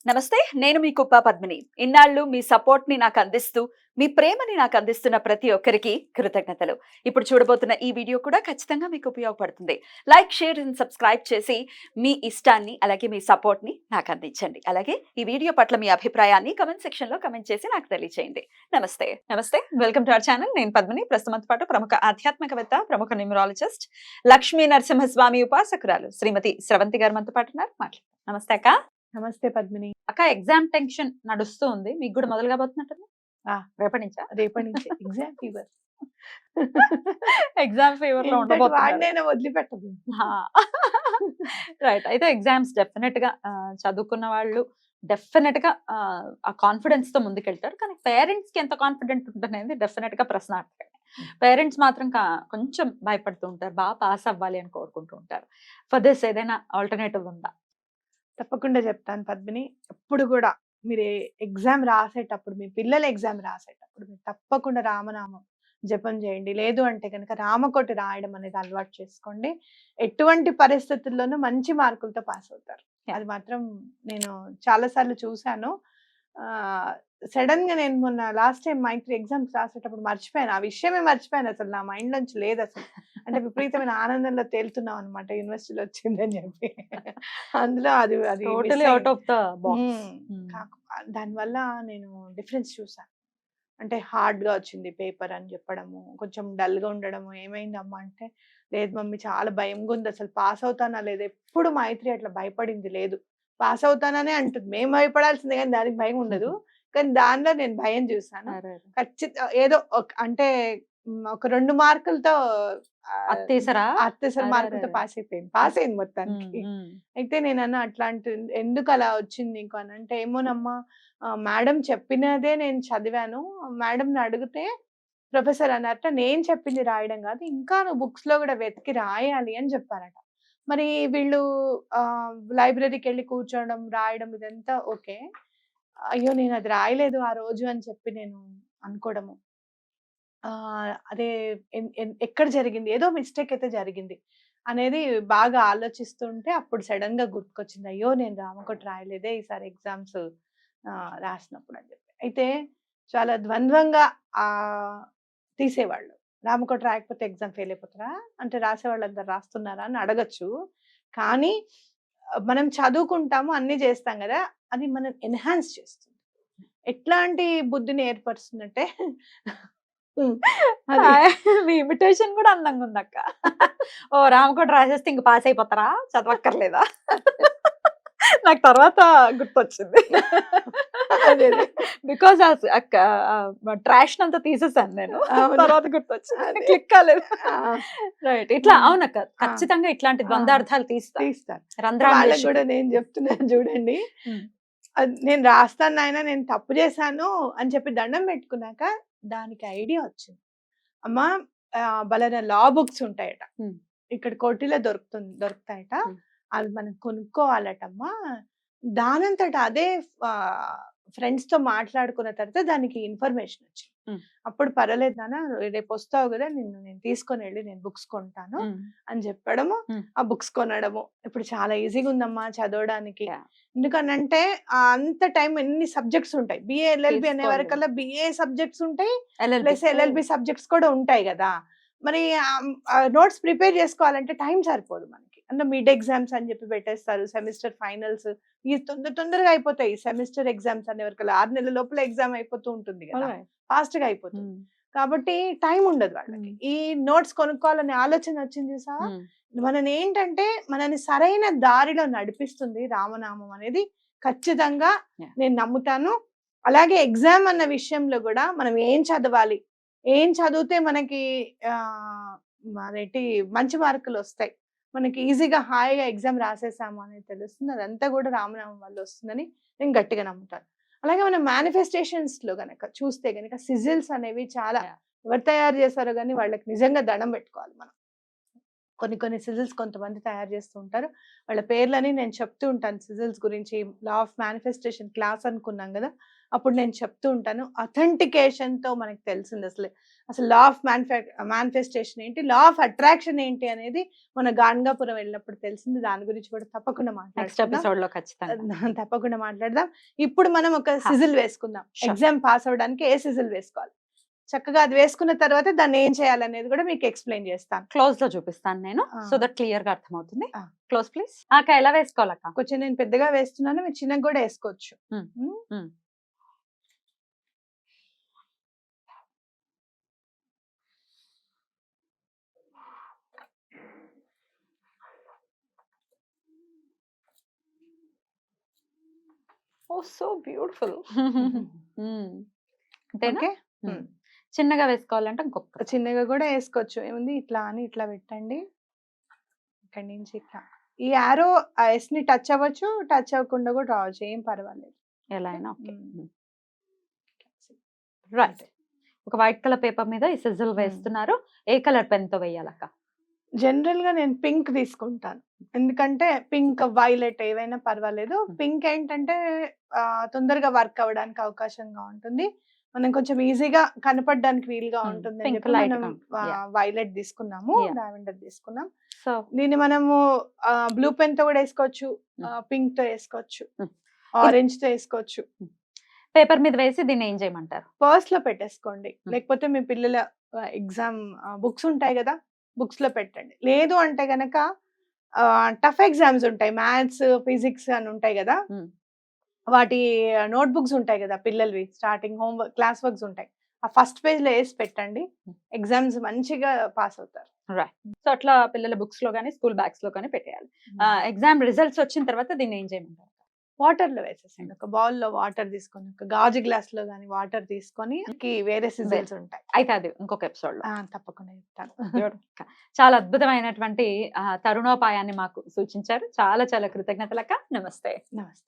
నమస్తే. నేను మీ కుప్ప పద్మిని. ఇన్నాళ్ళు మీ సపోర్ట్‌ని నాకందిస్తూ, మీ ప్రేమని నాకందిస్తున్న ప్రతి ఒక్కరికి కృతజ్ఞతలు. ఇప్పుడు చూడబోతున్న ఈ వీడియో కూడా ఖచ్చితంగా మీకు ఉపయోగపడుతుంది. లైక్, షేర్ అండ్ సబ్స్క్రైబ్ చేసి మీ ఇష్టాన్ని, అలాగే మీ సపోర్ట్‌ని నాకందించండి. అలాగే ఈ వీడియో పట్ల మీ అభిప్రాయాన్ని కామెంట్ సెక్షన్‌లో కామెంట్ చేసి నాకు తెలియజేయండి. నమస్తే. నమస్తే. Welcome to our channel. నేను పద్మిని. ప్రస్తుతంతో పాటు ప్రముఖ ఆధ్యాత్మికవేత్త, ప్రముఖ న్యూమరాలజిస్ట్, లక్ష్మీ నరసింహస్వామి ఉపాసకురాలు శ్రీమతి స్రవంతి గారు మనతో పాటు ఉన్నారు. మాట్లాడదాం. నమస్తే అక్క. నమస్తే పద్మిని. అక్క, ఎగ్జామ్ టెన్షన్ నడుస్తూ ఉంది. మీకు కూడా మొదలు కాబోతున్నట్టుంది. రేపటి నుంచా? రేపటి నుంచి ఎగ్జామ్ ఫీవర్. ఎగ్జామ్ ఫీవర్ లో ఉండబోతున్నారు. వాడినైనా వదిలిపెట్టదు. రైట్. అయితే ఎగ్జామ్స్ డెఫినెట్ గా చదువుకున్న వాళ్ళు డెఫినెట్ గా ఆ కాన్ఫిడెన్స్ తో ముందుకెళ్తారు. కానీ పేరెంట్స్ కి ఎంత కాన్ఫిడెంట్ ఉంటుందనేది డెఫినెట్ గా ప్రశ్నార్థకమే. పేరెంట్స్ మాత్రం కొంచెం భయపడుతూ ఉంటారు. బాగా పాస్ అవ్వాలి అని కోరుకుంటూ ఉంటారు. ఫర్ దిస్ ఏదైనా ఆల్టర్నేటివ్ ఉందా? తప్పకుండా చెప్తాను పద్మిని. ఎప్పుడు కూడా మీరు ఎగ్జామ్ రాసేటప్పుడు, మీ పిల్లల ఎగ్జామ్ రాసేటప్పుడు మీరు తప్పకుండా రామనామం జపం చేయండి. లేదు అంటే కనుక రామకోటి రాయడం అనేది అలవాటు చేసుకోండి. ఎటువంటి పరిస్థితుల్లోనూ మంచి మార్కులతో పాస్ అవుతారు. అది మాత్రం నేను చాలా సార్లు చూశాను. సడన్ గా నేను మొన్న లాస్ట్ టైం మైత్రి ఎగ్జామ్స్ రాసేటప్పుడు మర్చిపోయాను. ఆ విషయమే మర్చిపోయాను. అసలు నా మైండ్ నుంచి లేదు అసలు. అంటే విపరీతమైన ఆనందంలో తేలుతున్నాం అనమాట, యూనివర్సిటీలో వచ్చిందని చెప్పి. అందులో అది అది totally out of the box. దానివల్ల నేను డిఫరెన్స్ చూసాను. అంటే హార్డ్ గా వచ్చింది పేపర్ అని చెప్పడము, కొంచెం డల్ గా ఉండడము. ఏమైందమ్మా అంటే, లేదు మమ్మీ చాలా భయంగా ఉంది, అసలు పాస్ అవుతానా లేదా. ఎప్పుడు మైత్రి అట్లా భయపడింది లేదు. పాస్ అవుతాననే అంటుంది. మేము భయపడాల్సిందే కానీ దానికి భయం ఉండదు. కానీ దానిలో నేను భయం చూసాను. ఏదో అంటే ఒక 2 మార్కులతో అత్తేసరి మార్కులతో పాస్ అయిపోయింది. పాస్ అయింది మొత్తానికి. అయితే నేనన్నా అట్లాంటి ఎందుకు అలా వచ్చింది నీకు అని అంటే, ఏమోనమ్మా మేడం చెప్పినదే నేను చదివాను. మేడంని అడిగితే ప్రొఫెసర్ అన్నారట, నేను చెప్పింది రాయడం కాదు, ఇంకా నువ్వు బుక్స్ లో కూడా వెతికి రాయాలి అని చెప్పారట. మరి వీళ్ళు లైబ్రరీకి వెళ్ళి కూర్చోవడం, రాయడం ఇదంతా ఓకే. అయ్యో నేను అది రాయలేదు ఆ రోజు అని చెప్పి నేను అనుకోవడము, అదే ఎక్కడ జరిగింది, ఏదో మిస్టేక్ అయితే జరిగింది అనేది బాగా ఆలోచిస్తుంటే అప్పుడు సడన్ గా గుర్తుకొచ్చింది, అయ్యో నేను రామకోటి రాయలేదే ఈసారి ఎగ్జామ్స్ రాసినప్పుడు అని చెప్పి. అయితే చాలా ద్వంద్వంగా తీసేవాళ్ళు. రామకోటి రాయకపోతే ఎగ్జామ్ ఫెయిల్ అయిపోతారా అంటే, రాసేవాళ్ళు అందరు రాస్తున్నారా అని అడగచ్చు. కానీ మనం చదువుకుంటాము, అన్ని చేస్తాం కదా, అది మనం ఎన్హాన్స్ చేస్తుంది. ఎట్లాంటి బుద్ధిని ఏర్పరుస్తుందంటే మీ ఇమిటేషన్ కూడా అందంగా ఉంది అక్క. ఓ రామకోటి రాసేస్తే ఇంక పాస్ అయిపోతారా, చదవక్కర్లేదా? నాకు తర్వాత గుర్తొచ్చింది. బికాస్ ట్రాష్ అంతా తీసేసాను నేను. తర్వాత గుర్తొచ్చింది, క్లిక్ కాలేదు. రైట్. ఇట్లా అవునక్క, ఖచ్చితంగా ఇట్లాంటి ద్వంద్వార్థాలు తీస్తారు. వాళ్ళకి కూడా నేను చెప్తున్నాను చూడండి, నేను రాస్తాను నాయన, నేను తప్పు చేశాను అని చెప్పి దండం పెట్టుకున్నాక దానికి ఐడియా వచ్చింది. అమ్మా బలన లా బుక్స్ ఉంటాయట, ఇక్కడ కోటిలో దొరుకుతాయట, అవి మనం కొనుక్కోవాలటమ్మా. దానంతట అదే ఫ్రెండ్స్ తో మాట్లాడుకున్న తర్వాత దానికి ఇన్ఫర్మేషన్ వచ్చింది. అప్పుడు పర్వాలేదు నాన్న, రేపు వస్తావు కదా, నేను తీసుకొని వెళ్ళి నేను బుక్స్ కొంటాను అని చెప్పడము, ఆ బుక్స్ కొనడము. ఇప్పుడు చాలా ఈజీగా ఉందమ్మా చదవడానికి. ఎందుకనంటే అంత టైం ఎన్ని సబ్జెక్ట్స్ ఉంటాయి. బిఏ ఎల్ఎల్బి అనే వరకల్లా బిఏ సబ్జెక్ట్స్ ఉంటాయి, ప్లస్ ఎల్ఎల్బి సబ్జెక్ట్స్ కూడా ఉంటాయి కదా. మరి నోట్స్ ప్రిపేర్ చేసుకోవాలంటే టైం సరిపోదు మనకి. అంటే మిడ్ ఎగ్జామ్స్ అని చెప్పి పెట్టేస్తారు, సెమిస్టర్ ఫైనల్స్ ఈ తొందరగా అయిపోతాయి. సెమిస్టర్ ఎగ్జామ్స్ అనే వరకు 6 నెలల లోపల ఎగ్జామ్ అయిపోతూ ఉంటుంది కదా, ఫాస్ట్ గా అయిపోతుంది. కాబట్టి టైం ఉండదు వాళ్ళకి. ఈ నోట్స్ కొనుక్కోవాలనే ఆలోచన వచ్చింది చూసావా. మనని ఏంటంటే మనని సరైన దారిలో నడిపిస్తుంది రామనామం అనేది ఖచ్చితంగా నేను నమ్ముతాను. అలాగే ఎగ్జామ్ అన్న విషయంలో కూడా మనం ఏం చదవాలి, ఏం చదివితే మనకి మంచి మార్కులు వస్తాయి, మనకి ఈజీగా హాయిగా ఎగ్జామ్ రాసేసాము అనేది తెలుస్తుంది. అదంతా కూడా రామనామం వల్ల వస్తుందని నేను గట్టిగా నమ్ముతాను. అలాగే మనం మేనిఫెస్టేషన్స్ లో గనక చూస్తే గనక సిజిల్స్ అనేవి చాలా ఎవరు తయారు చేశారో కానీ వాళ్ళకి నిజంగా దండం పెట్టుకోవాలి మనం. కొన్ని కొన్ని సిజిల్స్ కొంతమంది తయారు చేస్తూ ఉంటారు. వాళ్ళ పేర్లని నేను చెప్తూ ఉంటాను సిజిల్స్ గురించి. లా ఆఫ్ మేనిఫెస్టేషన్ క్లాస్ అనుకున్నాం గదా! అప్పుడు నేను చెప్తూ ఉంటాను. అథెంటికేషన్‌తో మనకు తెలిసింది అసలు లా ఆఫ్ మేనిఫెస్టేషన్ ఏంటి, లా ఆఫ్ అట్రాక్షన్ ఏంటి అనేది మన గాణగాపురం వెళ్ళినప్పుడు తెలిసింది. దాని గురించి కూడా తప్పకుండా నెక్స్ట్ మాట్లాడుకుందాం. ఎపిసోడ్ లో ఖచ్చితంగా. తప్పకుండా మాట్లాడదాం. ఇప్పుడు మనం ఒక హా. సిజిల్ వేసుకుందాం. Sure. ఎగ్జామ్ పాస్ అవ్వడానికి ఏ సిజిల్ వేసుకోవాలి? చక్కగా అది వేసుకున్న తర్వాత దాన్ని ఏం చేయాలనేది కూడా మీకు ఎక్స్‌ప్లెయిన్ చేస్తాను. క్లోజ్ లో చూపిస్తాను నేను, ఆ. సో దట్ క్లియర్ గా అర్థమవుతుంది. ఆ. Close please. అక్క ఎలా వేసుకోవాలక్క? కొంచెం నేను పెద్దగా వేస్తున్నాను. మీరు చిన్నగా కూడా వేసుకోవచ్చు. Hmm. హ్మ్. Hmm. ఓ సో బ్యూటిఫుల్. అంతేనా? ఓకే. Hmm. చిన్నగా వేసుకోవాలంటే ఇంకొక చిన్నగా కూడా వేసుకోవచ్చు. ఏముంది, ఇట్లా అని ఇట్లా పెట్టండి. ఇక్కడి నుంచి ఇట్లా. ఈ యారో ఆ ఎస్ ని టచ్ అవ్వచ్చు, టచ్ అవ్వకుండా కూడా రావచ్చు. ఏం పర్వాలేదు. ఎలా అయినా ఓకే. Hmm. రైట్. ఒక వైట్ కలర్ పేపర్ మీద ఈ సిజిల్ వేస్తున్నారు. ఏ కలర్ పెన్ తో వేయాలక్క? జనరల్ గా నేను పింక్ తీసుకుంటాను. ఎందుకంటే పింక్, వైలెట్ ఏవైనా పర్వాలేదు. పింక్ ఏంటంటే తొందరగా వర్క్ అవ్వడానికి అవకాశంగా ఉంటుంది. మనం కొంచెం ఈజీగా కనపడడానికి వీలుగా ఉంటుంది అని Pink చెప్పి light మనం గా. Yeah. వైలెట్ తీసుకున్నాము, Yeah. లావెండర్ తీసుకున్నాం. సో దీన్ని మనము బ్లూ పెన్ తో కూడా వేసుకోవచ్చు, పింక్ తో వేసుకోవచ్చు, Hmm. ఆరెంజ్ తో వేసుకోవచ్చు. పేపర్ మీద వేసి దీన్ని ఏం చేయమంటారు? పర్స్ లో పెట్టేసుకోండి. లేకపోతే మీ పిల్లల ఎగ్జామ్ బుక్స్ ఉంటాయి కదా, బుక్స్ లో పెట్టండి. లేదు అంటే గనక టఫ్ ఎగ్జామ్స్ ఉంటాయి, మ్యాథ్స్, ఫిజిక్స్ అని ఉంటాయి కదా, Hmm. వాటి నోట్ బుక్స్ ఉంటాయి కదా పిల్లలవి, స్టార్టింగ్ హోమ్ క్లాస్ వర్క్స్ ఉంటాయి. ఆ ఫస్ట్ పేజ్ లో వేసి పెట్టండి. ఎగ్జామ్స్ మంచిగా పాస్ అవుతారు. రైట్. సో అట్లా పిల్లల బుక్స్ లో కానీ స్కూల్ బ్యాగ్స్ లో కానీ పెట్టేయాలి. ఎగ్జామ్ రిజల్ట్స్ వచ్చిన తర్వాత దీన్ని ఏం చేయమంటారు? వాటర్ లో వేసేసండి. ఒక బౌల్ లో వాటర్ తీసుకొని, ఒక గాజు గ్లాస్ లో గానీ వాటర్ తీసుకొని వేరే సిజిల్స్ ఉంటాయి. అయితే అది ఇంకొక ఎపిసోడ్ లో తప్పకుండా చెప్తాను. చాలా అద్భుతమైనటువంటి తరుణోపాయాన్ని మాకు సూచించారు. చాలా చాలా కృతజ్ఞతలక్క. నమస్తే. నమస్తే.